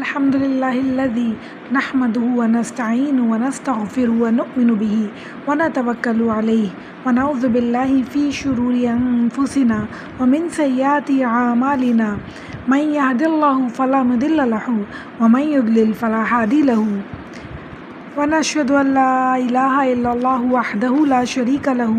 الحمد لله الذي نحمده ونستعينه ونستغفره ونؤمن به ونتوكل عليه ونعوذ بالله في شرور أنفسنا ومن سيئات أعمالنا من يهد الله فلا مضل له ومن يضلل فلا هادي له ونشهد أن لا إله إلا الله وحده لا شريك له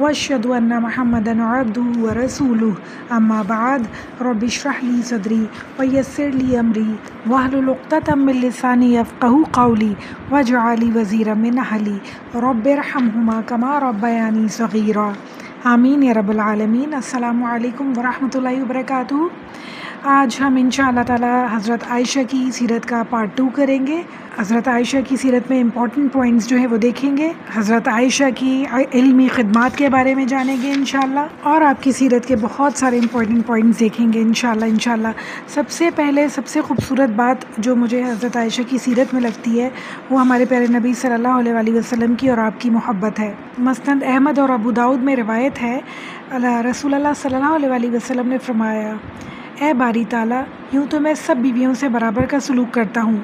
وأشهد أن محمدا عبده ورسوله أما بعد رب اشرح لي صدري ويسر لي أمري واحلل عقدة من لساني يفقهوا قولي واجعل لي وزيرا من أهلي رب ارحمهما كما ربياني صغيرا آمین یا رب العالمین۔ السلام علیکم ورحمۃ اللہ وبرکاتہ۔ آج ہم انشاءاللہ تعالی حضرت عائشہ کی سیرت کا پارٹ 2 کریں گے۔ حضرت عائشہ کی سیرت میں امپورٹنٹ پوائنٹس جو ہیں وہ دیکھیں گے، حضرت عائشہ کی علمی خدمات کے بارے میں جانیں گے انشاءاللہ، اور آپ کی سیرت کے بہت سارے امپورٹنٹ پوائنٹس دیکھیں گے انشاءاللہ۔ سب سے پہلے سب سے خوبصورت بات جو مجھے حضرت عائشہ کی سیرت میں لگتی ہے وہ ہمارے پیارے نبی صلی اللہ علیہ وسلم کی اور آپ کی محبت ہے۔ مسند احمد اور ابو داؤد میں روایت ہے، رسول اللہ صلی اللہ علیہ وسلم نے فرمایا، اے باری تعالیٰ، یوں تو میں سب بیویوں سے برابر کا سلوک کرتا ہوں،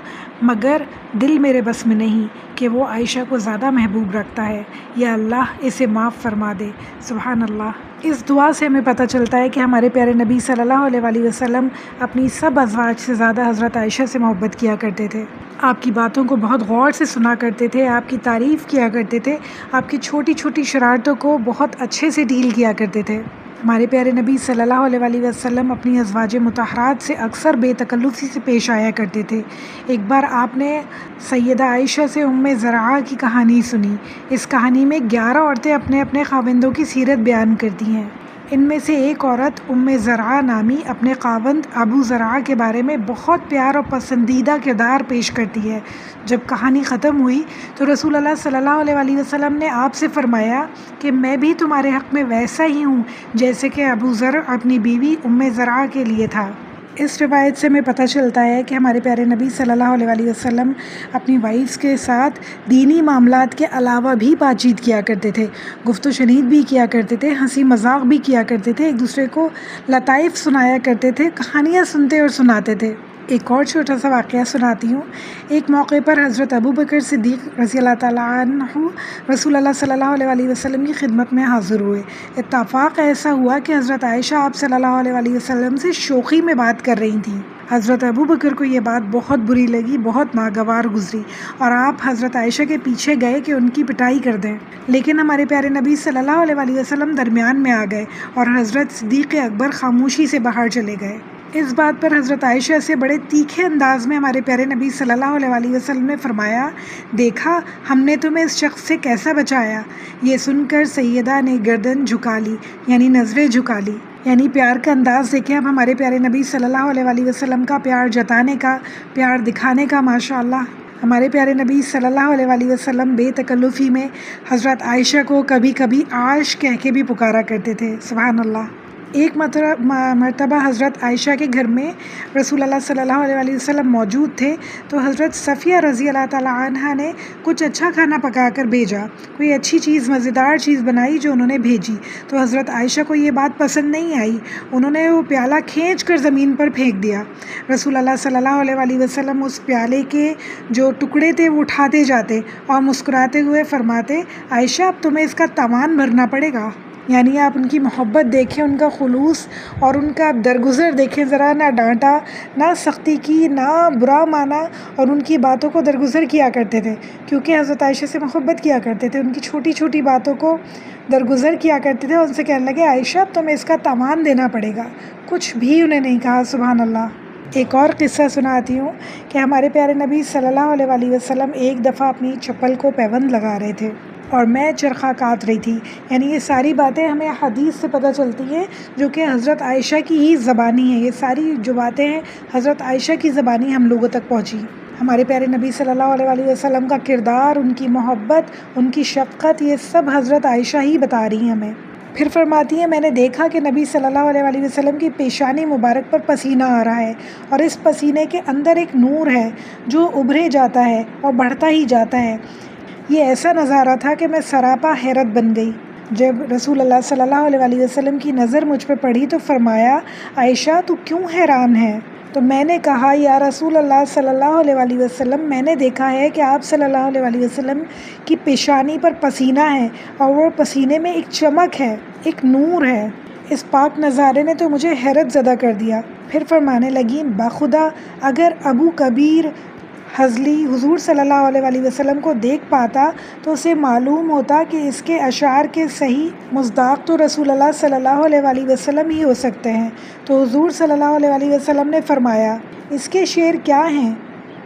مگر دل میرے بس میں نہیں کہ وہ عائشہ کو زیادہ محبوب رکھتا ہے، یا اللہ اسے معاف فرما دے۔ سبحان اللہ۔ اس دعا سے ہمیں پتہ چلتا ہے کہ ہمارے پیارے نبی صلی اللہ علیہ وسلم اپنی سب ازواج سے زیادہ حضرت عائشہ سے محبت کیا کرتے تھے، آپ کی باتوں کو بہت غور سے سنا کرتے تھے، آپ کی تعریف کیا کرتے تھے، آپ کی چھوٹی چھوٹی شرارتوں کو بہت اچھے سے ڈیل کیا کرتے تھے۔ ہمارے پیارے نبی صلی اللہ علیہ وسلم اپنی ازواج مطہرات سے اکثر بے تکلفی سے پیش آیا کرتے تھے۔ ایک بار آپ نے سیدہ عائشہ سے ام زرعہ کی کہانی سنی۔ اس کہانی میں 11 عورتیں اپنے اپنے خاوندوں کی سیرت بیان کرتی ہیں۔ ان میں سے ایک عورت ام زرعہ نامی اپنے خاوند ابو زرعہ کے بارے میں بہت پیار اور پسندیدہ کردار پیش کرتی ہے۔ جب کہانی ختم ہوئی تو رسول اللہ صلی اللہ علیہ وسلم نے آپ سے فرمایا کہ میں بھی تمہارے حق میں ویسا ہی ہوں جیسے کہ ابو زرع اپنی بیوی ام زرعہ کے لیے تھا۔ اس روایت سے ہمیں پتہ چلتا ہے کہ ہمارے پیارے نبی صلی اللہ علیہ وسلم اپنی وائفز کے ساتھ دینی معاملات کے علاوہ بھی بات چیت کیا کرتے تھے، گفت و شنید بھی کیا کرتے تھے، ہنسی مذاق بھی کیا کرتے تھے، ایک دوسرے کو لطائف سنایا کرتے تھے، کہانیاں سنتے اور سناتے تھے۔ ایک اور چھوٹا سا واقعہ سناتی ہوں۔ ایک موقع پر حضرت ابو بکر صدیق رضی اللہ تعالیٰ عنہ رسول اللہ صلی اللہ علیہ وسلم کی خدمت میں حاضر ہوئے۔ اتفاق ایسا ہوا کہ حضرت عائشہ آپ صلی اللہ علیہ وسلم سے شوخی میں بات کر رہی تھیں۔ حضرت ابو بکر کو یہ بات بہت بری لگی، بہت ناگوار گزری، اور آپ حضرت عائشہ کے پیچھے گئے کہ ان کی پٹائی کر دیں، لیکن ہمارے پیارے نبی صلی اللہ علیہ وسلم درمیان میں آ گئے اور حضرت صدیق اکبر خاموشی سے باہر چلے گئے۔ اس بات پر حضرت عائشہ سے بڑے تیکھے انداز میں ہمارے پیارے نبی صلی اللہ علیہ وسلم نے فرمایا، دیکھا ہم نے تمہیں اس شخص سے کیسا بچایا۔ یہ سن کر سیدہ نے گردن جھکا لی، یعنی نظریں جھکا لی، یعنی پیار کا انداز دیکھیں اب ہمارے پیارے نبی صلی اللہ علیہ وسلم کا، پیار جتانے کا، پیار دکھانے کا، ماشاءاللہ۔ ہمارے پیارے نبی صلی اللہ علیہ وسلم بے تکلفی میں حضرت عائشہ کو کبھی کبھی عائش کہہ کے بھی پکارا کرتے تھے، سبحان اللہ۔ ایک مرتبہ حضرت عائشہ کے گھر میں رسول اللہ صلی اللہ علیہ وسلم موجود تھے تو حضرت صفیہ رضی اللہ تعالیٰ عنہا نے کچھ اچھا کھانا پکا کر بھیجا، کوئی اچھی چیز، مزیدار چیز بنائی جو انہوں نے بھیجی، تو حضرت عائشہ کو یہ بات پسند نہیں آئی، انہوں نے وہ پیالہ کھینچ کر زمین پر پھینک دیا۔ رسول اللہ صلی اللہ علیہ وسلم اس پیالے کے جو ٹکڑے تھے وہ اٹھاتے جاتے اور مسکراتے ہوئے فرماتے، عائشہ اب تمہیں اس کا تاوان بھرنا پڑے گا۔ یعنی آپ ان کی محبت دیکھیں، ان کا خلوص اور ان کا درگزر دیکھیں ذرا، نہ ڈانٹا، نہ سختی کی، نہ برا مانا، اور ان کی باتوں کو درگزر کیا کرتے تھے کیونکہ حضرت عائشہ سے محبت کیا کرتے تھے، ان کی چھوٹی چھوٹی باتوں کو درگزر کیا کرتے تھے، ان سے کہنے لگے عائشہ اب تمہیں اس کا تاوان دینا پڑے گا، کچھ بھی انہیں نہیں کہا، سبحان اللہ۔ ایک اور قصہ سناتی ہوں کہ ہمارے پیارے نبی صلی اللہ علیہ وسلم ایک دفعہ اپنی چپل کو پیوند لگا رہے تھے اور میں چرخہ کاٹ رہی تھی، یعنی یہ ساری باتیں ہمیں حدیث سے پتہ چلتی ہیں جو کہ حضرت عائشہ کی ہی زبانی ہیں، یہ ساری جو باتیں ہیں حضرت عائشہ کی زبانی ہم لوگوں تک پہنچی۔ ہمارے پیارے نبی صلی اللہ علیہ وسلم کا کردار، ان کی محبت، ان کی شفقت، یہ سب حضرت عائشہ ہی بتا رہی ہیں ہمیں۔ پھر فرماتی ہیں، میں نے دیکھا کہ نبی صلی اللہ علیہ وسلم کی پیشانی مبارک پر پسینہ آ رہا ہے اور اس پسینے کے اندر ایک نور ہے جو ابھرے جاتا ہے اور بڑھتا ہی جاتا ہے۔ یہ ایسا نظارہ تھا کہ میں سراپا حیرت بن گئی۔ جب رسول اللہ صلی اللہ علیہ وسلم کی نظر مجھ پہ پڑی تو فرمایا، عائشہ تو کیوں حیران ہے؟ تو میں نے کہا یا رسول اللہ صلی اللہ علیہ وسلم، میں نے دیکھا ہے کہ آپ صلی اللہ علیہ وسلم کی پیشانی پر پسینہ ہے اور وہ پسینے میں ایک چمک ہے، ایک نور ہے۔ اس پاک نظارے نے تو مجھے حیرت زدہ کر دیا۔ پھر فرمانے لگیں بخدا اگر ابو کبیر حضلی حضور صلی اللہ علیہ وسلم کو دیکھ پاتا تو اسے معلوم ہوتا کہ اس کے اشعار کے صحیح مصداق تو رسول اللہ صلی اللہ علیہ وسلم ہی ہو سکتے ہیں۔ تو حضور صلی اللہ علیہ وسلم نے فرمایا اس کے شعر کیا ہیں؟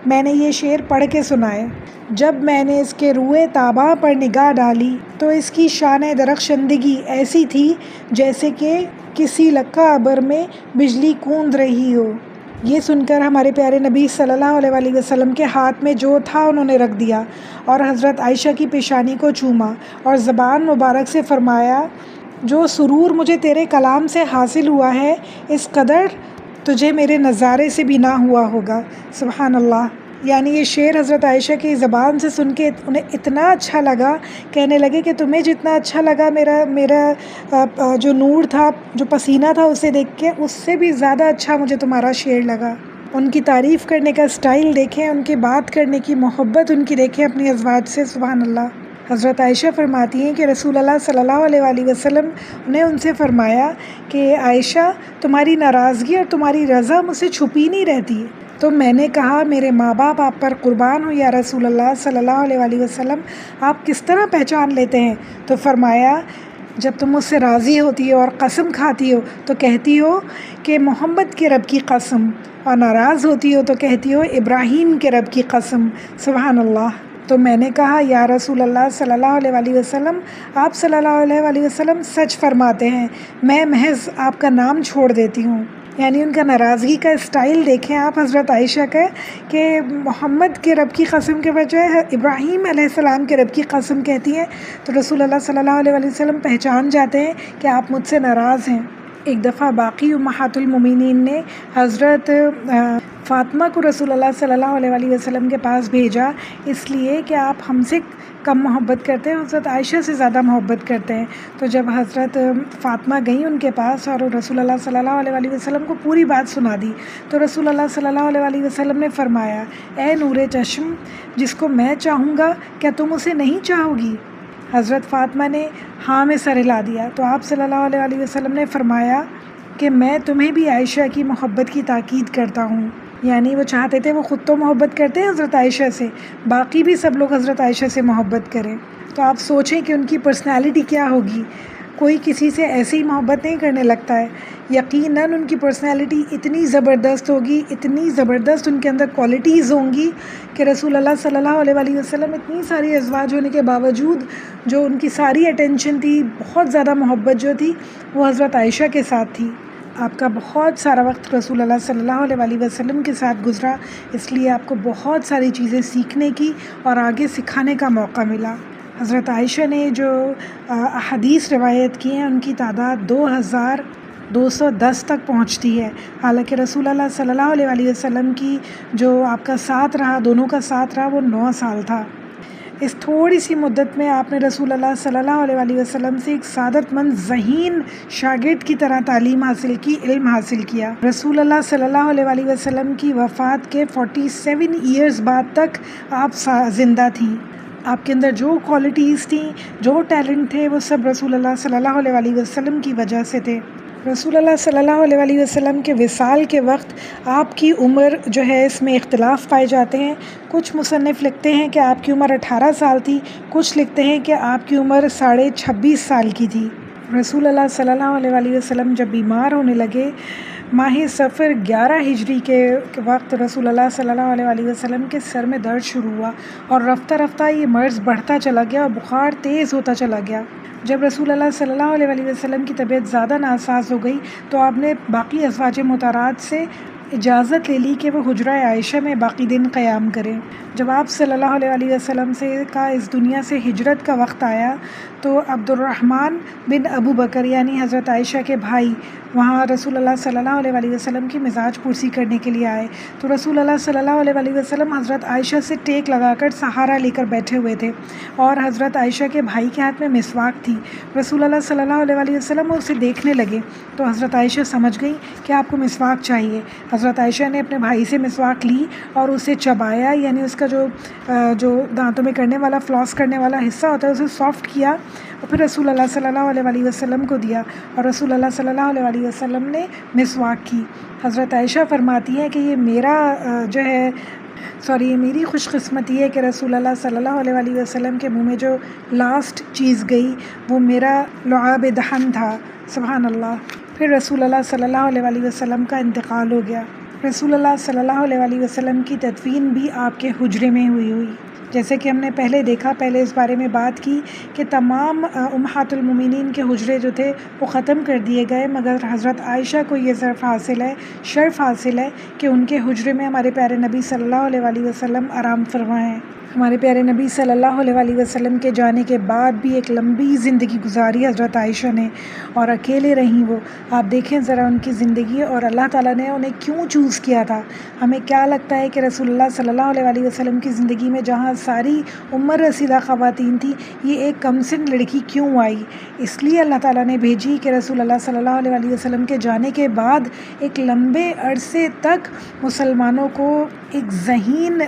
میں نے یہ شعر پڑھ کے سنائے۔ جب میں نے اس کے روئے تاباں پر نگاہ ڈالی تو اس کی شان درخشندگی ایسی تھی جیسے کہ کسی لکا ابر میں بجلی کوند رہی ہو۔ یہ سن کر ہمارے پیارے نبی صلی اللہ علیہ وسلم کے ہاتھ میں جو تھا انہوں نے رکھ دیا اور حضرت عائشہ کی پیشانی کو چوما اور زبان مبارک سے فرمایا جو سرور مجھے تیرے کلام سے حاصل ہوا ہے اس قدر تجھے میرے نظارے سے بھی نہ ہوا ہوگا۔ سبحان اللہ۔ یعنی یہ شعر حضرت عائشہ کی زبان سے سن کے انہیں اتنا اچھا لگا، کہنے لگے کہ تمہیں جتنا اچھا لگا میرا جو نور تھا، جو پسینہ تھا اسے دیکھ کے، اس سے بھی زیادہ اچھا مجھے تمہارا شعر لگا۔ ان کی تعریف کرنے کا سٹائل دیکھیں، ان کی بات کرنے کی محبت ان کی دیکھیں اپنی ازواج سے۔ سبحان اللہ۔ حضرت عائشہ فرماتی ہیں کہ رسول اللہ صلی اللہ علیہ وسلم نے ان سے فرمایا کہ عائشہ تمہاری ناراضگی اور تمہاری رضا مجھ سے چھپی نہیں رہتی۔ تو میں نے کہا میرے ماں باپ آپ پر قربان ہو یا رسول اللہ صلی اللہ علیہ وسلم، آپ کس طرح پہچان لیتے ہیں؟ تو فرمایا جب تم مجھ سے راضی ہوتی ہو اور قسم کھاتی ہو تو کہتی ہو کہ محمد کے رب کی قسم، اور ناراض ہوتی ہو تو کہتی ہو ابراہیم کے رب کی قسم۔ سبحان اللہ۔ تو میں نے کہا یا رسول اللہ صلی اللہ علیہ وسلم، آپ صلی اللہ علیہ وسلم سچ فرماتے ہیں، میں محض آپ کا نام چھوڑ دیتی ہوں۔ یعنی ان کا ناراضگی کا اسٹائل دیکھیں آپ حضرت عائشہ کا، کہ محمد کے رب کی قسم کے بجائے ابراہیم علیہ السلام کے رب کی قسم کہتی ہیں، تو رسول اللہ صلی اللہ علیہ وسلم پہچان جاتے ہیں کہ آپ مجھ سے ناراض ہیں۔ ایک دفعہ باقی امہات المومنین نے حضرت فاطمہ کو رسول اللہ صلی اللہ علیہ وسلم کے پاس بھیجا، اس لیے کہ آپ ہم سے کم محبت کرتے ہیں، حضرت عائشہ سے زیادہ محبت کرتے ہیں۔ تو جب حضرت فاطمہ گئیں ان کے پاس اور رسول اللہ صلی اللہ علیہ وسلم کو پوری بات سنا دی، تو رسول اللہ صلی اللہ علیہ وسلم نے فرمایا اے نور چشم، جس کو میں چاہوں گا کیا تم اسے نہیں چاہو گی؟ حضرت فاطمہ نے ہاں میں سر ہلا دیا۔ تو آپ صلی اللہ علیہ وسلم نے فرمایا کہ میں تمہیں بھی عائشہ کی محبت کی تاکید کرتا ہوں۔ یعنی وہ چاہتے تھے، وہ خود تو محبت کرتے ہیں حضرت عائشہ سے، باقی بھی سب لوگ حضرت عائشہ سے محبت کریں۔ تو آپ سوچیں کہ ان کی پرسنالٹی کیا ہوگی، کوئی کسی سے ایسے ہی محبت نہیں کرنے لگتا ہے۔ یقیناً ان کی پرسنالٹی اتنی زبردست ہوگی، اتنی زبردست ان کے اندر کوالٹیز ہوں گی کہ رسول اللہ صلی اللہ علیہ وسلم اتنی ساری ازواج ہونے کے باوجود جو ان کی ساری اٹینشن تھی، بہت زیادہ محبت جو تھی وہ حضرت عائشہ کے ساتھ تھی۔ آپ کا بہت سارا وقت رسول اللہ صلی اللہ علیہ وسلم کے ساتھ گزرا، اس لیے آپ کو بہت ساری چیزیں سیکھنے کی اور آگے سکھانے کا موقع ملا۔ حضرت عائشہ نے جو احادیث روایت کی ہیں ان کی تعداد 2210 تک پہنچتی ہے، حالانکہ رسول اللہ صلی اللہ علیہ وسلم کی جو آپ کا ساتھ رہا، دونوں کا ساتھ رہا، وہ 9 سال تھا۔ اس تھوڑی سی مدت میں آپ نے رسول اللہ صلی اللہ علیہ وسلم سے ایک سعادت مند ذہین شاگرد کی طرح تعلیم حاصل کی، علم حاصل کیا۔ رسول اللہ صلی اللہ علیہ وسلم کی وفات کے 47 ایئرز بعد تک آپ زندہ تھیں۔ آپ کے اندر جو کوالٹیز تھیں، جو ٹیلنٹ تھے، وہ سب رسول اللہ صلی اللہ علیہ وسلم کی وجہ سے تھے۔ رسول اللہ صلی اللہ علیہ وسلم کے وصال کے وقت آپ کی عمر جو ہے اس میں اختلاف پائے جاتے ہیں۔ کچھ مصنف لکھتے ہیں کہ آپ کی عمر 18 سال تھی، کچھ لکھتے ہیں کہ آپ کی عمر 26.5 سال کی تھی۔ رسول اللہ صلی اللہ علیہ وسلم جب بیمار ہونے لگے، ماہ صفر 11 ہجری کے وقت رسول اللہ صلی اللہ علیہ وسلم کے سر میں درد شروع ہوا اور رفتہ رفتہ یہ مرض بڑھتا چلا گیا اور بخار تیز ہوتا چلا گیا۔ جب رسول اللہ صلی اللہ علیہ وسلم کی طبیعت زیادہ ناساز ہو گئی تو آپ نے باقی ازواج مطہرات سے اجازت لے لی کہ وہ حجرہ عائشہ میں باقی دن قیام کریں۔ جب آپ صلی اللہ علیہ وسلم کا اس دنیا سے ہجرت کا وقت آیا تو عبد الرحمن بن ابو بکر یعنی حضرت عائشہ کے بھائی وہاں رسول اللہ صلی اللہ علیہ وسلم کی مزاج پرسی کرنے کے لیے آئے، تو رسول اللہ صلی اللہ علیہ وسلم حضرت عائشہ سے ٹیک لگا کر سہارا لے کر بیٹھے ہوئے تھے اور حضرت عائشہ کے بھائی کے ہاتھ میں مسواک تھی۔ رسول اللہ صلی اللہ علیہ وسلم اسے دیکھنے لگے تو حضرت عائشہ سمجھ گئی کہ آپ کو مسواک چاہیے۔ حضرت عائشہ نے اپنے بھائی سے مسواک لی اور اسے چبایا، یعنی اس کا جو دانتوں میں کرنے والا فلاس کرنے والا حصہ ہوتا ہے اسے سافٹ کیا، اور پھر رسول اللہ صلی اللہ علیہ وسلم کو دیا، اور رسول اللہ صلی اللہ علیہ وسلم نے مسواک کی۔ حضرت عائشہ فرماتی ہیں کہ یہ میری خوش قسمتی ہے کہ رسول اللہ صلی اللہ علیہ وسلم کے منہ میں جو لاسٹ چیز گئی وہ میرا لعاب دہن تھا۔ سبحان اللہ۔ پھر رسول اللہ صلی اللہ علیہ وسلم کا انتقال ہو گیا۔ رسول اللہ صلی اللہ علیہ وسلم کی تدفین بھی آپ کے حجرے میں ہوئی، جیسے کہ ہم نے پہلے اس بارے میں بات کی کہ تمام امہات المومنین کے حجرے جو تھے وہ ختم کر دیے گئے، مگر حضرت عائشہ کو یہ شرف حاصل ہے کہ ان کے حجرے میں ہمارے پیارے نبی صلی اللہ علیہ وسلم آرام فرما ہیں۔ ہمارے پیارے نبی صلی اللہ علیہ وسلم کے جانے کے بعد بھی ایک لمبی زندگی گزاری حضرت عائشہ نے، اور اکیلے رہیں وہ۔ آپ دیکھیں ذرا ان کی زندگی، اور اللہ تعالیٰ نے انہیں کیوں چوز کیا تھا۔ ہمیں کیا لگتا ہے کہ رسول اللہ صلی اللہ علیہ وسلم کی زندگی میں جہاں ساری عمر رسیدہ خواتین تھیں، یہ ایک کم سن لڑکی کیوں آئی؟ اس لیے اللہ تعالیٰ نے بھیجی کہ رسول اللہ صلی اللہ علیہ وسلم کے جانے کے بعد ایک لمبے عرصے تک مسلمانوں کو ایک ذہین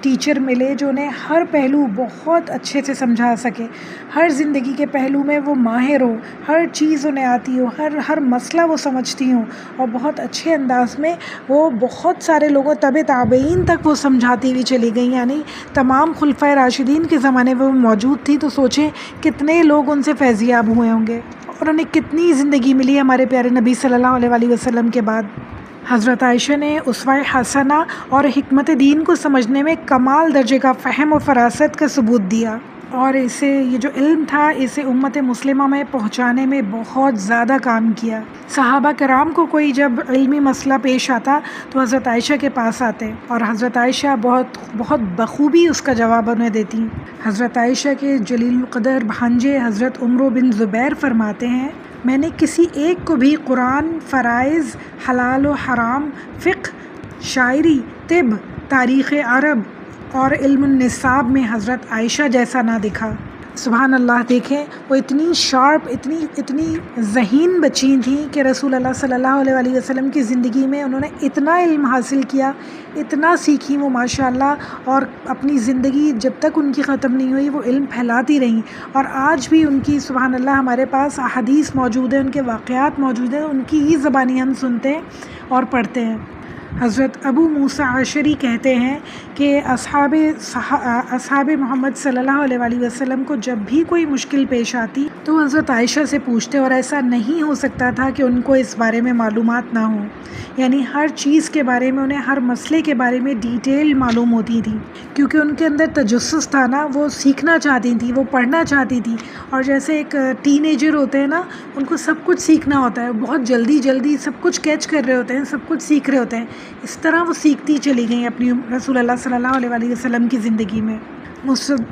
ٹیچر ملے جو انہیں ہر پہلو بہت اچھے سے سمجھا سکے، ہر زندگی کے پہلو میں وہ ماہر ہو، ہر چیز انہیں آتی ہو، ہر مسئلہ وہ سمجھتی ہوں، اور بہت اچھے انداز میں وہ بہت سارے لوگوں تابعین تک وہ سمجھاتی ہوئی چلی گئیں، یعنی تمام خلفائے راشدین کے زمانے میں وہ موجود تھی، تو سوچیں کتنے لوگ ان سے فیضیاب ہوئے ہوں گے، اور انہیں کتنی زندگی ملی ہمارے پیارے نبی صلی اللہ علیہ وسلم کے بعد۔ حضرت عائشہ نے اسوہ حسنہ اور حکمت دین کو سمجھنے میں کمال درجے کا فہم و فراست کا ثبوت دیا، اور یہ جو علم تھا اسے امت مسلمہ میں پہنچانے میں بہت زیادہ کام کیا۔ صحابہ کرام کو کوئی جب علمی مسئلہ پیش آتا تو حضرت عائشہ کے پاس آتے، اور حضرت عائشہ بہت بخوبی اس کا جواب انہیں دیتی۔ حضرت عائشہ کے جلیل القدر بھانجے حضرت عمرو بن زبیر فرماتے ہیں، میں نے کسی ایک کو بھی قرآن، فرائض، حلال و حرام، فقہ، شاعری، طب، تاریخ عرب اور علم النساب میں حضرت عائشہ جیسا نہ دکھا۔ سبحان اللہ۔ دیکھیں وہ اتنی شارپ، اتنی ذہین بچی تھیں کہ رسول اللہ صلی اللہ علیہ وسلم کی زندگی میں انہوں نے اتنا علم حاصل کیا، اتنا سیکھی وہ ماشاءاللہ، اور اپنی زندگی جب تک ان کی ختم نہیں ہوئی وہ علم پھیلاتی رہیں، اور آج بھی ان کی سبحان اللہ ہمارے پاس احادیث موجود ہیں، ان کے واقعات موجود ہیں، ان کی ہی زبانی ہم سنتے ہیں اور پڑھتے ہیں۔ حضرت ابو موسیٰ اشعری کہتے ہیں کہ اصحاب محمد صلی اللہ علیہ وسلم کو جب بھی کوئی مشکل پیش آتی تو حضرت عائشہ سے پوچھتے، اور ایسا نہیں ہو سکتا تھا کہ ان کو اس بارے میں معلومات نہ ہوں، یعنی ہر چیز کے بارے میں انہیں، ہر مسئلے کے بارے میں ڈیٹیل معلوم ہوتی تھی، کیونکہ ان کے اندر تجسس تھا نا، وہ سیکھنا چاہتی تھیں، وہ پڑھنا چاہتی تھیں، اور جیسے ایک ٹین ایجر ہوتے ہیں نا، ان کو سب کچھ سیکھنا ہوتا ہے، بہت جلدی سب کچھ کیچ کر رہے ہوتے ہیں، سب کچھ سیکھ رہے ہوتے ہیں، اس طرح وہ سیکھتی چلی گئیں اپنی رسول اللہ صلی اللہ علیہ وسلم کی زندگی میں۔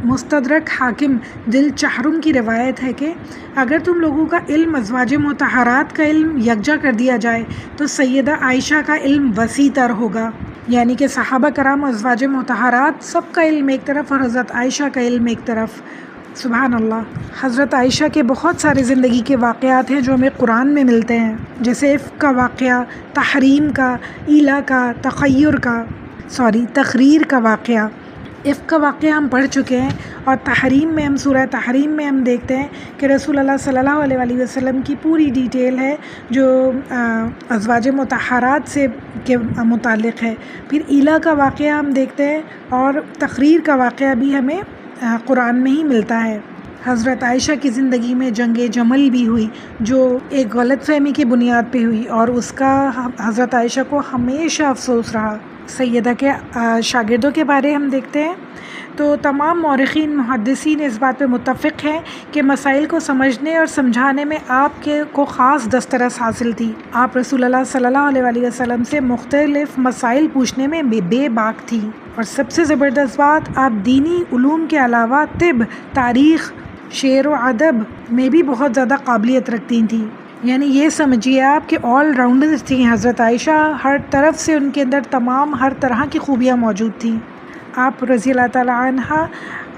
مستدرک حاکم دل چہرم کی روایت ہے کہ اگر تم لوگوں کا علم ازواج مطہرات کا علم یکجا کر دیا جائے تو سیدہ عائشہ کا علم وسیع تر ہوگا، یعنی کہ صحابہ کرام ازواج مطہرات سب کا علم ایک طرف اور حضرت عائشہ کا علم ایک طرف۔ سبحان اللہ۔ حضرت عائشہ کے بہت سارے زندگی کے واقعات ہیں جو ہمیں قرآن میں ملتے ہیں، جیسے عفق کا واقعہ، تحریم کا، ایلا کا، تخریر کا واقعہ۔ عفق کا واقعہ ہم پڑھ چکے ہیں، اور تحریم میں ہم سورہ تحریم میں ہم دیکھتے ہیں کہ رسول اللہ صلی اللہ علیہ وسلم کی پوری ڈیٹیل ہے جو ازواج مطہرات کے متعلق ہے۔ پھر ایلا کا واقعہ ہم دیکھتے ہیں، اور تخریر کا واقعہ بھی ہمیں قرآن میں ہی ملتا ہے۔ حضرت عائشہ کی زندگی میں جنگ جمل بھی ہوئی جو ایک غلط فہمی کی بنیاد پہ ہوئی، اور اس کا حضرت عائشہ کو ہمیشہ افسوس رہا۔ سیدہ کے شاگردوں کے بارے ہم دیکھتے ہیں تو تمام مورخین محدثین اس بات پہ متفق ہیں کہ مسائل کو سمجھنے اور سمجھانے میں آپ کو خاص دسترس حاصل تھی۔ آپ رسول اللہ صلی اللہ علیہ وسلم سے مختلف مسائل پوچھنے میں بے باک تھی، اور سب سے زبردست بات، آپ دینی علوم کے علاوہ طب، تاریخ، شعر و ادب میں بھی بہت زیادہ قابلیت رکھتی تھیں، یعنی یہ سمجھیے آپ کہ آل راؤنڈر تھیں حضرت عائشہ، ہر طرف سے ان کے اندر تمام ہر طرح کی خوبیاں موجود تھیں۔ آپ رضی اللہ تعالیٰ عنہ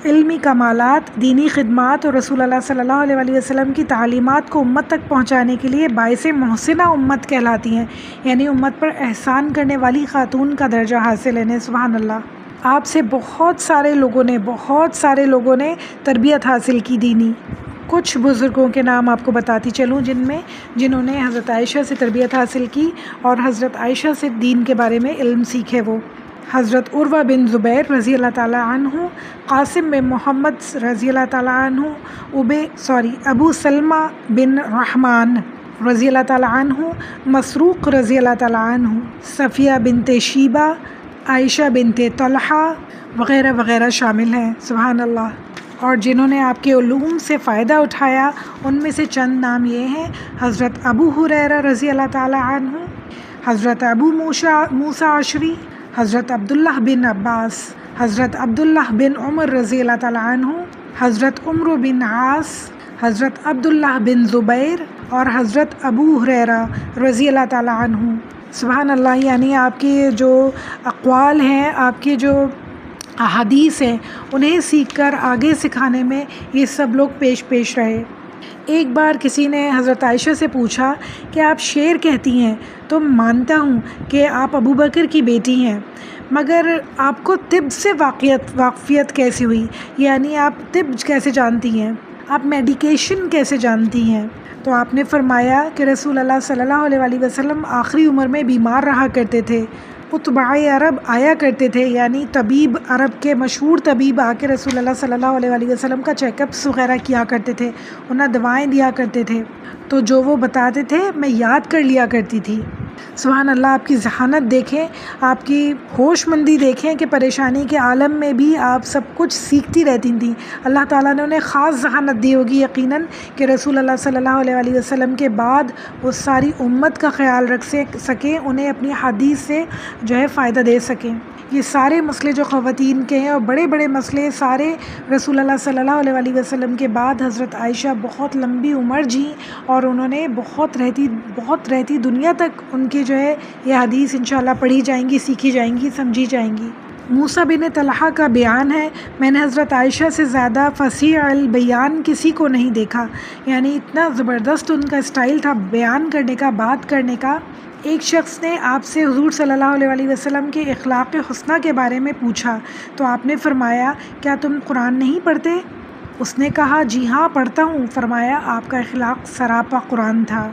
علمی کمالات، دینی خدمات اور رسول اللہ صلی اللہ علیہ وسلم کی تعلیمات کو امت تک پہنچانے کے لیے باعث محسنہ امت کہلاتی ہیں، یعنی امت پر احسان کرنے والی خاتون کا درجہ حاصل ہے۔ سبحان اللہ۔ آپ سے بہت سارے لوگوں نے تربیت حاصل کی دینی۔ کچھ بزرگوں کے نام آپ کو بتاتی چلوں جنہوں نے حضرت عائشہ سے تربیت حاصل کی اور حضرت عائشہ سے دین کے بارے میں علم سیکھے۔ وہ حضرت عروہ بن زبیر رضی اللہ تعالیٰ عنہ، قاسم بن محمد رضی اللہ تعالیٰ عنہ، ابو سلمہ بن رحمان رضی اللہ تعالیٰ عنہ، مسروق رضی اللہ تعالیٰ عنہ، صفیہ بنت شیبہ، عائشہ بنت طلحہ وغیرہ وغیرہ شامل ہیں۔ سبحان اللہ۔ اور جنہوں نے آپ کے علوم سے فائدہ اٹھایا ان میں سے چند نام یہ ہیں: حضرت ابو ہریرہ رضی اللہ تعالیٰ عنہ، حضرت ابو موسیٰ اشعری، حضرت عبداللہ بن عباس، حضرت عبداللہ بن عمر رضی اللہ تعالیٰ عنہ، حضرت عمرو بن عاص، حضرت عبداللہ بن زبیر اور حضرت ابو ہریرہ رضی اللہ تعالیٰ عنہ۔ سبحان اللہ۔ یعنی آپ کے جو اقوال ہیں، آپ کے جو احادیث ہیں، انہیں سیکھ کر آگے سکھانے میں یہ سب لوگ پیش رہے۔ ایک بار کسی نے حضرت عائشہ سے پوچھا کہ آپ شعر کہتی ہیں تو مانتا ہوں کہ آپ ابو بکر کی بیٹی ہیں، مگر آپ کو طب سے واقفیت کیسے ہوئی؟ یعنی آپ طب کیسے جانتی ہیں؟ آپ میڈیکیشن کیسے جانتی ہیں؟ تو آپ نے فرمایا کہ رسول اللہ صلی اللہ علیہ وسلم آخری عمر میں بیمار رہا کرتے تھے، اتباع عرب آیا کرتے تھے، یعنی طبیب، عرب کے مشہور طبیب آ کے رسول اللہ صلی اللہ علیہ وسلم کا چیک اپس وغیرہ کیا کرتے تھے، انہیں دوائیں دیا کرتے تھے، تو جو وہ بتاتے تھے میں یاد کر لیا کرتی تھی۔ سبحان اللہ۔ آپ کی ذہانت دیکھیں، آپ کی ہوش مندی دیکھیں کہ پریشانی کے عالم میں بھی آپ سب کچھ سیکھتی رہتی تھیں۔ اللہ تعالیٰ نے انہیں خاص ذہانت دی ہوگی یقیناً کہ رسول اللہ صلی اللہ علیہ وسلم کے بعد وہ ساری امت کا خیال رکھ سکیں، انہیں اپنی حدیث سے جو ہے فائدہ دے سکیں۔ یہ سارے مسئلے جو خواتین کے ہیں اور بڑے بڑے مسئلے سارے رسول اللہ صلی اللہ علیہ وسلم کے بعد حضرت عائشہ بہت لمبی عمر جیں اور انہوں نے بہت رہتی دنیا تک ان کے جو ہے یہ حدیث انشاءاللہ پڑھی جائیں گی، سیکھی جائیں گی، سمجھی جائیں گی۔ موسیٰ بن طلحہ کا بیان ہے، میں نے حضرت عائشہ سے زیادہ فصیح البیان کسی کو نہیں دیکھا، یعنی اتنا زبردست ان کا اسٹائل تھا بیان کرنے کا، بات کرنے کا۔ ایک شخص نے آپ سے حضور صلی اللہ علیہ وسلم کے اخلاق حسنہ کے بارے میں پوچھا تو آپ نے فرمایا کیا تم قرآن نہیں پڑھتے؟ اس نے کہا جی ہاں پڑھتا ہوں۔ فرمایا آپ کا اخلاق سراپا قرآن تھا۔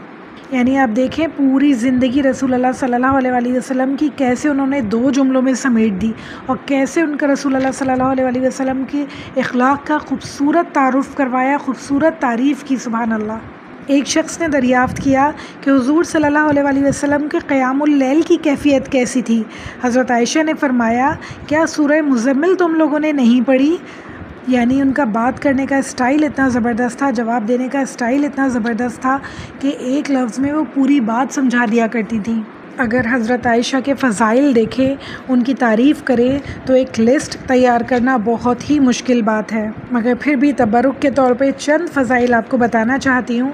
یعنی آپ دیکھیں پوری زندگی رسول اللہ صلی اللہ علیہ وسلم کی کیسے انہوں نے 2 جملوں میں سمیٹ دی اور کیسے ان کا رسول اللہ صلی اللہ علیہ وسلم کے اخلاق کا خوبصورت تعارف کروایا، خوبصورت تعریف کی۔ سبحان اللہ۔ ایک شخص نے دریافت کیا کہ حضور صلی اللہ علیہ وسلم کے قیام اللیل کی کیفیت کیسی تھی؟ حضرت عائشہ نے فرمایا کیا سورہ مزمل تم لوگوں نے نہیں پڑھی؟ یعنی ان کا بات کرنے کا اسٹائل اتنا زبردست تھا، جواب دینے کا اسٹائل اتنا زبردست تھا کہ ایک لفظ میں وہ پوری بات سمجھا دیا کرتی تھیں۔ اگر حضرت عائشہ کے فضائل دیکھیں، ان کی تعریف کریں تو ایک لسٹ تیار کرنا بہت ہی مشکل بات ہے، مگر پھر بھی تبرک کے طور پہ چند فضائل آپ کو بتانا چاہتی ہوں۔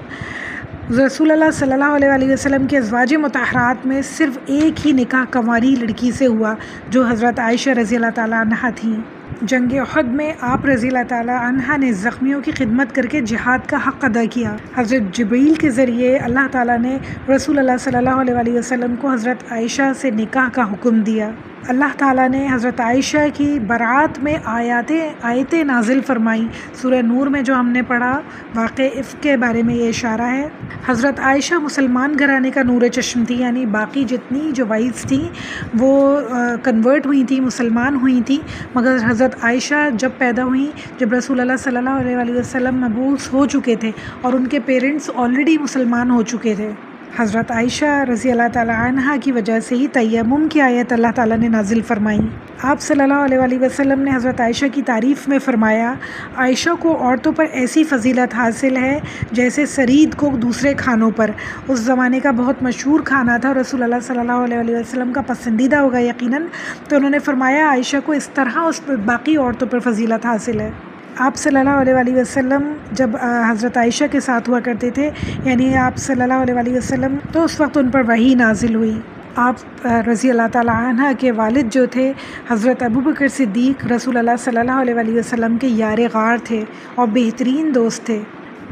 رسول اللہ صلی اللہ علیہ وسلم کے ازواج مطہرات میں صرف ایک ہی نکاح کنواری لڑکی سے ہوا جو حضرت عائشہ رضی اللہ تعالیٰ عنہا تھیں۔ جنگ احد میں آپ رضی اللہ تعالیٰ عنہ نے زخمیوں کی خدمت کر کے جہاد کا حق ادا کیا۔ حضرت جبریل کے ذریعے اللہ تعالیٰ نے رسول اللہ صلی اللہ علیہ وسلم کو حضرت عائشہ سے نکاح کا حکم دیا۔ اللہ تعالیٰ نے حضرت عائشہ کی برات میں آیتیں نازل فرمائیں۔ سورہ نور میں جو ہم نے پڑھا واقع افک کے بارے میں یہ اشارہ ہے۔ حضرت عائشہ مسلمان گھرانے کا نور چشم تھی، یعنی باقی جتنی جو وائفز تھیں وہ کنورٹ ہوئی تھیں، مسلمان ہوئی تھیں، مگر حضرت عائشہ جب پیدا ہوئیں جب رسول اللہ صلی اللہ علیہ وسلم مبعوث ہو چکے تھے اور ان کے پیرنٹس آلریڈی مسلمان ہو چکے تھے۔ حضرت عائشہ رضی اللہ تعالیٰ عنہا کی وجہ سے ہی تیمم کی آیت اللہ تعالیٰ نے نازل فرمائی۔ آپ صلی اللہ علیہ وسلم نے حضرت عائشہ کی تعریف میں فرمایا عائشہ کو عورتوں پر ایسی فضیلت حاصل ہے جیسے سرید کو دوسرے کھانوں پر۔ اس زمانے کا بہت مشہور کھانا تھا، رسول اللہ صلی اللہ علیہ وسلم کا پسندیدہ ہوگا یقیناً، تو انہوں نے فرمایا عائشہ کو اس طرح اس پر باقی عورتوں پر فضیلت حاصل ہے۔ آپ صلی اللہ علیہ وسلم جب حضرت عائشہ کے ساتھ ہوا کرتے تھے، یعنی آپ صلی اللہ علیہ وسلم، تو اس وقت ان پر وحی نازل ہوئی۔ آپ رضی اللہ تعالیٰ عنہ کے والد جو تھے حضرت ابوبکر صدیق رسول اللہ صلی اللہ علیہ وآلہ وسلم کے یار غار تھے اور بہترین دوست تھے۔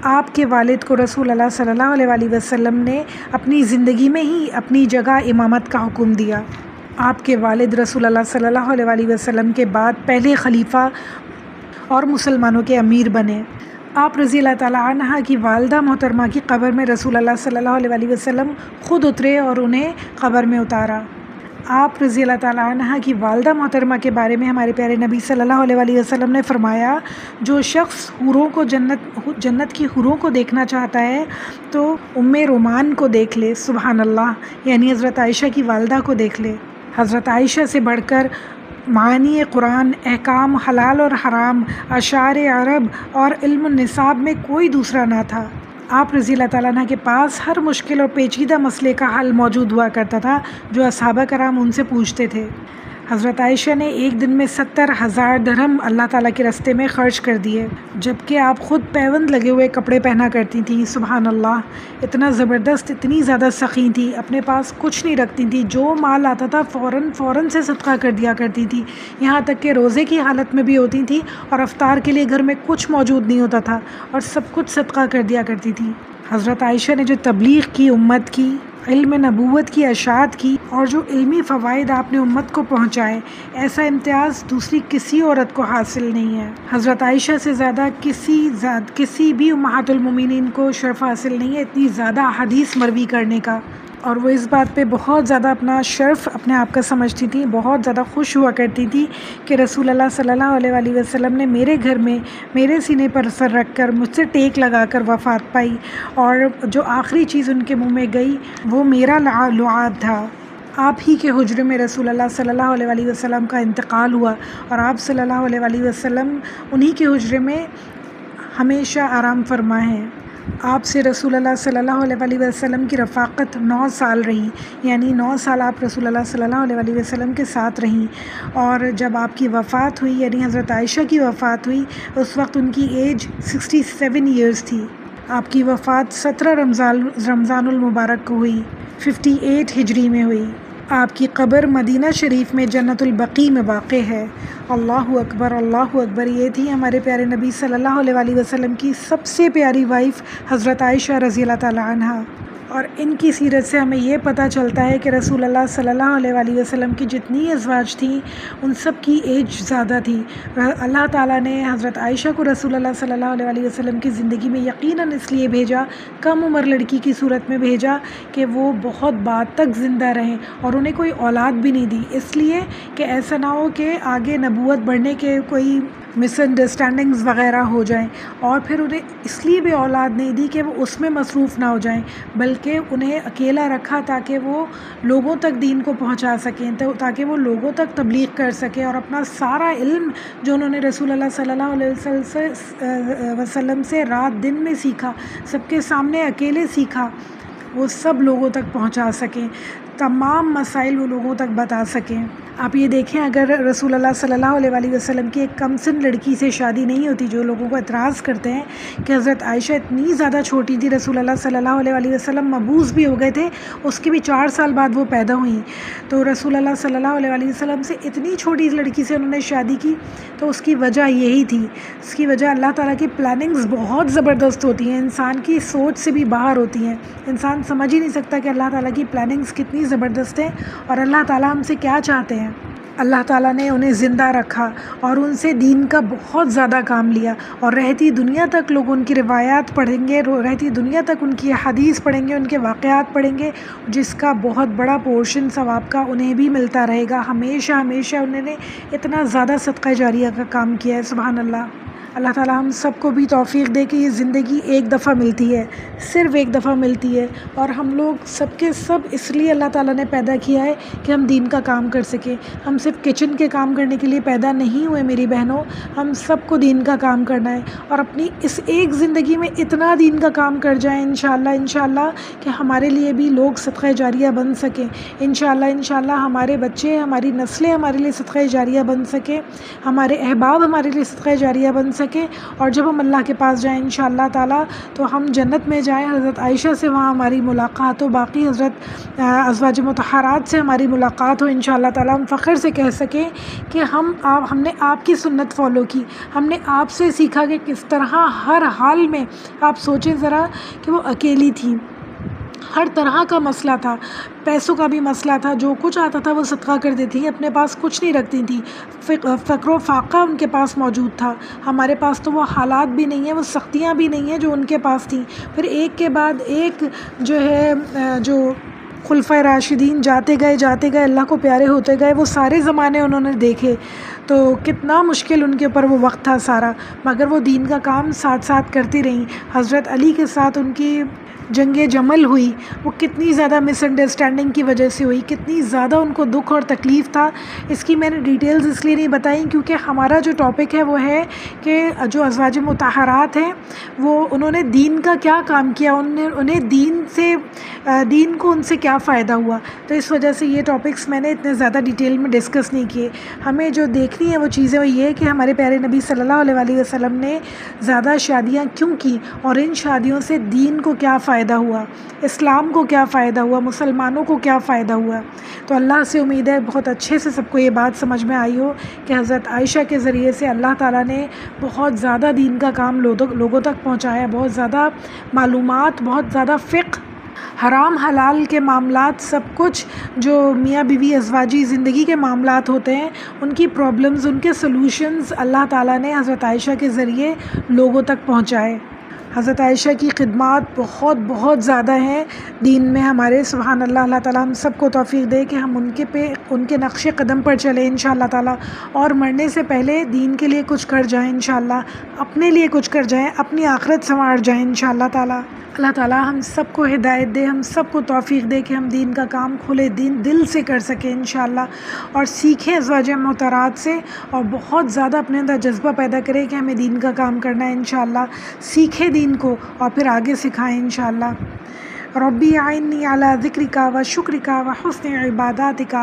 آپ کے والد کو رسول اللہ صلی اللہ علیہ وآلہ وسلم نے اپنی زندگی میں ہی اپنی جگہ امامت کا حکم دیا۔ آپ کے والد رسول اللہ صلی اللہ علیہ وآلہ وسلم کے بعد پہلے خلیفہ اور مسلمانوں کے امیر بنے۔ آپ رضی اللہ تعالیٰ عنہ کی والدہ محترمہ کی قبر میں رسول اللہ صلی اللہ علیہ وآلہ وسلم خود اترے اور انہیں قبر میں اتارا۔ آپ رضی اللہ تعالیٰ عنہ کی والدہ محترمہ کے بارے میں ہمارے پیارے نبی صلی اللہ علیہ وآلہ وسلم نے فرمایا، جو شخص حوروں کو جنت کی حوروں کو دیکھنا چاہتا ہے تو ام رومان کو دیکھ لے۔ سبحان اللہ، یعنی حضرت عائشہ کی والدہ کو دیکھ لے۔ حضرت عائشہ سے بڑھ کر معانی قرآن، احکام حلال اور حرام، اشعار عرب اور علم النساب میں کوئی دوسرا نہ تھا۔ آپ رضی اللہ تعالیٰ عنہ کے پاس ہر مشکل اور پیچیدہ مسئلے کا حل موجود ہوا کرتا تھا جو اصحابہ کرام ان سے پوچھتے تھے۔ حضرت عائشہ نے ایک دن میں 70,000 درہم اللہ تعالیٰ کے راستے میں خرچ کر دیے، جبکہ آپ خود پیوند لگے ہوئے کپڑے پہنا کرتی تھیں۔ سبحان اللہ، اتنا زبردست، اتنی زیادہ سخی تھی، اپنے پاس کچھ نہیں رکھتی تھی، جو مال آتا تھا فوراً سے صدقہ کر دیا کرتی تھی، یہاں تک کہ روزے کی حالت میں بھی ہوتی تھی اور افطار کے لیے گھر میں کچھ موجود نہیں ہوتا تھا اور سب کچھ صدقہ کر دیا کرتی تھی۔ حضرت عائشہ نے جو تبلیغ کی، امت کی علم نبوت کی اشاعت کی اور جو علمی فوائد آپ نے امت کو پہنچائے، ایسا امتیاز دوسری کسی عورت کو حاصل نہیں ہے۔ حضرت عائشہ سے زیادہ کسی بھی امہات المومنین کو شرف حاصل نہیں ہے اتنی زیادہ حدیث مروی کرنے کا، اور وہ اس بات پہ بہت زیادہ اپنا شرف اپنے آپ کا سمجھتی تھی، بہت زیادہ خوش ہوا کرتی تھی کہ رسول اللہ صلی اللہ علیہ وآلہ وسلم نے میرے گھر میں میرے سینے پر سر رکھ کر مجھ سے ٹیک لگا کر وفات پائی، اور جو آخری چیز ان کے منہ میں گئی وہ میرا لعاب تھا۔ آپ ہی کے حجرے میں رسول اللہ صلی اللہ علیہ وآلہ وسلم کا انتقال ہوا اور آپ صلی اللہ علیہ وآلہ وسلم انہی کے حجرے میں ہمیشہ آرام فرما ہیں۔ آپ سے رسول اللہ صلی اللہ علیہ وآلہ وسلم کی رفاقت 9 سال رہی، یعنی 9 سال آپ رسول اللہ صلی اللہ علیہ وآلہ وسلم کے ساتھ رہیں، اور جب آپ کی وفات ہوئی یعنی حضرت عائشہ کی وفات ہوئی اس وقت ان کی ایج 67 ایئرز تھی۔ آپ کی وفات 17 رمضان المبارک کو ہوئی، 58 ہجری میں ہوئی۔ آپ کی قبر مدینہ شریف میں جنت البقیع میں واقع ہے۔ اللہ اکبر، اللہ اکبر۔ یہ تھی ہمارے پیارے نبی صلی اللہ علیہ وآلہ وسلم کی سب سے پیاری وائف حضرت عائشہ رضی اللہ تعالیٰ عنہا، اور ان کی سیرت سے ہمیں یہ پتہ چلتا ہے کہ رسول اللہ صلی اللہ علیہ وآلہ وسلم کی جتنی ازواج تھیں ان سب کی ایج زیادہ تھی۔ اللہ تعالیٰ نے حضرت عائشہ کو رسول اللہ صلی اللہ علیہ وآلہ وسلم کی زندگی میں یقیناً اس لیے بھیجا، کم عمر لڑکی کی صورت میں بھیجا کہ وہ بہت بعد تک زندہ رہیں، اور انہیں کوئی اولاد بھی نہیں دی، اس لیے کہ ایسا نہ ہو کہ آگے نبوت بڑھنے کے کوئی مس انڈرسٹینڈنگز وغیرہ ہو جائیں، اور پھر انہیں اس لیے بھی اولاد نہیں دی کہ وہ اس میں مصروف نہ ہو جائیں، بلکہ انہیں اکیلا رکھا تاکہ وہ لوگوں تک دین کو پہنچا سکیں، تاکہ وہ لوگوں تک تبلیغ کر سکیں، اور اپنا سارا علم جو انہوں نے رسول اللہ صلی اللہ علیہ وسلم سے رات دن میں سیکھا، سب کے سامنے اکیلے سیکھا، وہ سب لوگوں تک پہنچا سکیں، تمام مسائل وہ لوگوں تک بتا سکیں۔ آپ یہ دیکھیں، اگر رسول اللہ صلی اللہ علیہ وآلہ وسلم کی ایک کم سن لڑکی سے شادی نہیں ہوتی، جو لوگوں کو اعتراض کرتے ہیں کہ حضرت عائشہ اتنی زیادہ چھوٹی تھی، رسول اللہ صلی اللہ علیہ وآلہ وسلم مبعوث بھی ہو گئے تھے، اس کے بھی 4 سال بعد وہ پیدا ہوئیں، تو رسول اللہ صلی اللہ علیہ وآلہ وسلم سے اتنی چھوٹی لڑکی سے انہوں نے شادی کی، تو اس کی وجہ یہی تھی۔ اس کی وجہ اللہ تعالیٰ کی پلاننگز بہت زبردست ہوتی ہیں، انسان کی سوچ سے بھی باہر ہوتی ہیں، انسان سمجھ ہی نہیں سکتا کہ اللہ تعالیٰ کی پلاننگز کتنی زبردست ہیں اور اللہ تعالیٰ ہم سے کیا چاہتے ہیں۔ اللہ تعالیٰ نے انہیں زندہ رکھا اور ان سے دین کا بہت زیادہ کام لیا، اور رہتی دنیا تک لوگ ان کی روایات پڑھیں گے، رہتی دنیا تک ان کی حدیث پڑھیں گے، ان کے واقعات پڑھیں گے، جس کا بہت بڑا پورشن ثواب کا انہیں بھی ملتا رہے گا۔ ہمیشہ ہمیشہ انہوں نے اتنا زیادہ صدقہ جاریہ کا کام کیا ہے، سبحان اللہ۔ اللہ تعالیٰ ہم سب کو بھی توفیق دے کہ یہ زندگی ایک دفعہ ملتی ہے، صرف ایک دفعہ ملتی ہے، اور ہم لوگ سب کے سب اس لیے اللہ تعالیٰ نے پیدا کیا ہے کہ ہم دین کا کام کر سکیں۔ ہم صرف کچن کے کام کرنے کے لیے پیدا نہیں ہوئے میری بہنوں، ہم سب کو دین کا کام کرنا ہے، اور اپنی اس ایک زندگی میں اتنا دین کا کام کر جائیں انشاءاللہ کہ ہمارے لیے بھی لوگ صدقہ جاریہ بن سکیں، انشاءاللہ ہمارے بچے، ہماری نسلیں ہمارے لیے صدقہ جاریہ بن سکیں، ہمارے احباب ہمارے لیے صدقہ جاریہ بن سکیں، سکے، اور جب ہم اللہ کے پاس جائیں انشاءاللہ تعالیٰ تو ہم جنت میں جائیں، حضرت عائشہ سے وہاں ہماری ملاقات ہو، باقی حضرت ازواج مطہرات سے ہماری ملاقات ہو انشاءاللہ تعالیٰ، ہم فخر سے کہہ سکیں کہ ہم نے آپ کی سنت فالو کی، ہم نے آپ سے سیکھا کہ کس طرح ہر حال میں، آپ سوچیں ذرا کہ وہ اکیلی تھی، ہر طرح کا مسئلہ تھا، پیسوں کا بھی مسئلہ تھا، جو کچھ آتا تھا وہ صدقہ کر دیتی تھی، اپنے پاس کچھ نہیں رکھتی تھی، فقر و فاقہ ان کے پاس موجود تھا، ہمارے پاس تو وہ حالات بھی نہیں ہیں، وہ سختیاں بھی نہیں ہیں جو ان کے پاس تھیں، پھر ایک کے بعد ایک جو ہے جو خلفائے راشدین جاتے گئے اللہ کو پیارے ہوتے گئے، وہ سارے زمانے انہوں نے دیکھے، تو کتنا مشکل ان کے اوپر وہ وقت تھا سارا، مگر وہ دین کا کام ساتھ ساتھ کرتی رہیں۔ حضرت علی کے ساتھ ان کی جنگ جمل ہوئی، وہ کتنی زیادہ مس انڈرسٹینڈنگ کی وجہ سے ہوئی، کتنی زیادہ ان کو دکھ اور تکلیف تھا، اس کی میں نے ڈیٹیلز اس لیے نہیں بتائیں کیونکہ ہمارا جو ٹاپک ہے وہ ہے کہ جو ازواج مطہرات ہیں وہ انہوں نے دین کا کیا کام کیا، انہیں دین کو ان سے کیا فائدہ ہوا، تو اس وجہ سے یہ ٹاپکس میں نے اتنے زیادہ ڈیٹیل میں ڈسکس نہیں کیے۔ ہمیں جو دیکھنی ہے وہ چیزیں وہ یہ ہے کہ ہمارے پیارے نبی صلی اللہ علیہ وسلم نے زیادہ شادیاں کیوں کی، اور ان شادیوں سے دین کو کیا فائدہ ہوا، اسلام کو کیا فائدہ ہوا، مسلمانوں کو کیا فائدہ ہوا۔ تو اللہ سے امید ہے بہت اچھے سے سب کو یہ بات سمجھ میں آئی ہو کہ حضرت عائشہ کے ذریعے سے اللہ تعالیٰ نے بہت زیادہ دین کا کام لوگوں تک پہنچایا، بہت زیادہ معلومات، بہت زیادہ فقہ، حرام حلال کے معاملات، سب کچھ جو میاں بیوی ازواجی زندگی کے معاملات ہوتے ہیں، ان کی پرابلمز، ان کے سلوشنز اللہ تعالیٰ نے حضرت عائشہ کے ذریعے لوگوں تک پہنچائے۔ حضرت عائشہ کی خدمات بہت بہت زیادہ ہیں دین میں ہمارے، سبحان اللہ، اللہ تعالیٰ ہم سب کو توفیق دے کہ ہم ان کے نقش قدم پر چلیں انشاءاللہ تعالیٰ، اور مرنے سے پہلے دین کے لیے کچھ کر جائیں انشاءاللہ، اپنے لیے کچھ کر جائیں، اپنی آخرت سنوار جائیں انشاءاللہ تعالیٰ۔ اللہ تعالیٰ ہم سب کو ہدایت دے، ہم سب کو توفیق دے کہ ہم دین کا کام کھلے دل سے کر سکیں انشاءاللہ، اور سیکھیں ازواج مطہرات سے، اور بہت زیادہ اپنے اندر جذبہ پیدا کریں کہ ہمیں دین کا کام کرنا ہے انشاءاللہ، سیکھیں دین کو اور پھر آگے سکھائیں انشاءاللہ۔ ربی اعنی علی ذکرک و شکرک و حسن عباداتک،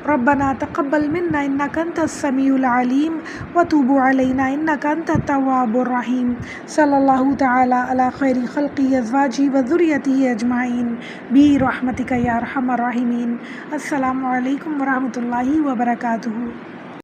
ربنا تقبل منا انک انت السمیع العلیم وتوب علینا انک انت التواب الرحیم، صلی اللہ تعالی علی خیر خلقہ ازواجہ و ذریتہ اجمعین برحمتک یا ارحم الراحمین۔ السلام علیکم ورحمۃ اللہ وبرکاتہ۔